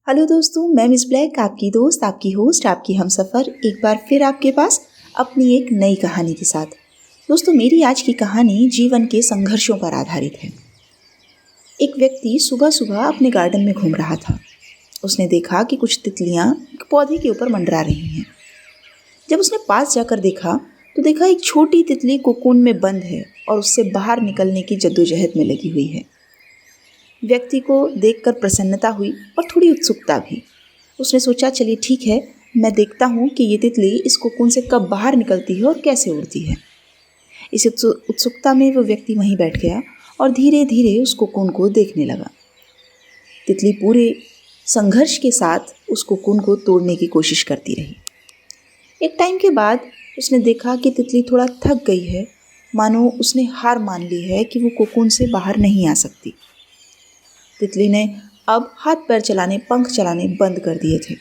Hello दोस्तों, मैं miss black, आपकी दोस्त, आपकी होस्ट, आपकी हमसफ़र एक बार फिर आपके पास अपनी एक नई कहानी के साथ। दोस्तों, मेरी आज की कहानी जीवन के संघर्षों पर आधारित है। एक व्यक्ति सुबह सुबह अपने गार्डन में घूम रहा था। उसने देखा कि कुछ तितलियां एक पौधे के ऊपर मंडरा रही हैं। जब उसने पास जाकर देखा तो देखा एक छोटी तितली कोकून में बंद है और उससे बाहर निकलने की जद्दोजहद में लगी हुई है। व्यक्ति को देखकर प्रसन्नता हुई और थोड़ी उत्सुकता भी। उसने सोचा, चलिए ठीक है, मैं देखता हूँ कि ये तितली इस कोकून से कब बाहर निकलती है और कैसे उड़ती है। इस उत्सुकता में वो व्यक्ति वहीं बैठ गया और धीरे धीरे उस कोकून को देखने लगा। तितली पूरे संघर्ष के साथ उस कोकून को तोड़ने की कोशिश करती रही। एक टाइम के बाद उसने देखा कि तितली थोड़ा थक गई है, मानो उसने हार मान ली है कि वो कोकून से बाहर नहीं आ सकती। तितली ने अब हाथ पैर चलाने, पंख चलाने बंद कर दिए थे।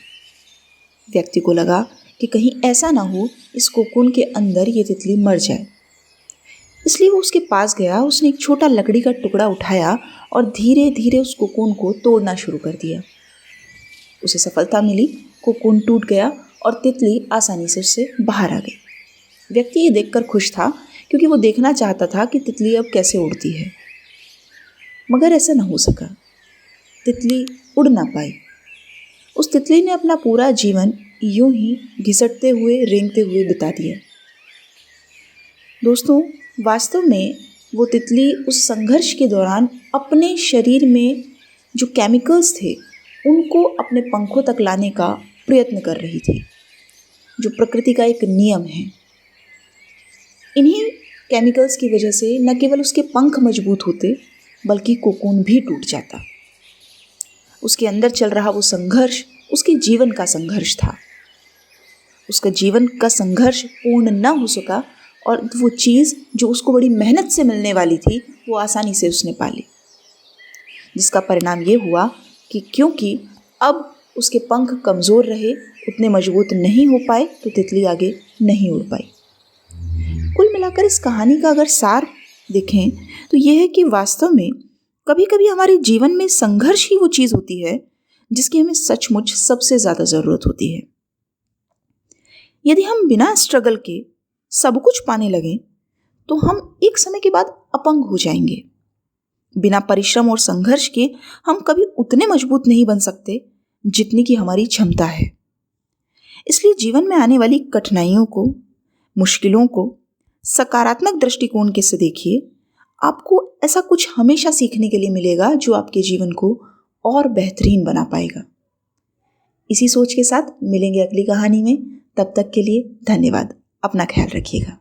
व्यक्ति को लगा कि कहीं ऐसा ना हो इस कोकून के अंदर ये तितली मर जाए, इसलिए वो उसके पास गया। उसने एक छोटा लकड़ी का टुकड़ा उठाया और धीरे धीरे उस कोकून को तोड़ना शुरू कर दिया। उसे सफलता मिली, कोकून टूट गया और तितली आसानी से उससे बाहर आ गई। व्यक्ति ये देखकर खुश था क्योंकि वो देखना चाहता था कि तितली अब कैसे उड़ती है, मगर ऐसा न हो सका। तितली उड़ ना पाई। उस तितली ने अपना पूरा जीवन यूं ही घिसटते हुए, रेंगते हुए बिता दिया। दोस्तों, वास्तव में वो तितली उस संघर्ष के दौरान अपने शरीर में जो केमिकल्स थे उनको अपने पंखों तक लाने का प्रयत्न कर रही थी, जो प्रकृति का एक नियम है। इन्हीं केमिकल्स की वजह से न केवल उसके पंख मजबूत होते बल्कि कोकून भी टूट जाता। उसके अंदर चल रहा वो संघर्ष उसके जीवन का संघर्ष था। उसका जीवन का संघर्ष पूर्ण न हो सका और वो चीज़ जो उसको बड़ी मेहनत से मिलने वाली थी वो आसानी से उसने पा ली, जिसका परिणाम ये हुआ कि क्योंकि अब उसके पंख कमज़ोर रहे, उतने मजबूत नहीं हो पाए, तो तितली आगे नहीं उड़ पाई। कुल मिलाकर इस कहानी का अगर सार देखें तो ये है कि वास्तव में कभी कभी हमारे जीवन में संघर्ष ही वो चीज़ होती है जिसकी हमें सचमुच सबसे ज़्यादा ज़रूरत होती है। यदि हम बिना स्ट्रगल के सब कुछ पाने लगें तो हम एक समय के बाद अपंग हो जाएंगे। बिना परिश्रम और संघर्ष के हम कभी उतने मजबूत नहीं बन सकते जितनी की हमारी क्षमता है। इसलिए जीवन में आने वाली कठिनाइयों को, मुश्किलों को सकारात्मक दृष्टिकोण के से देखिए। आपको ऐसा कुछ हमेशा सीखने के लिए मिलेगा जो आपके जीवन को और बेहतरीन बना पाएगा। इसी सोच के साथ मिलेंगे अगली कहानी में। तब तक के लिए धन्यवाद। अपना ख्याल रखिएगा।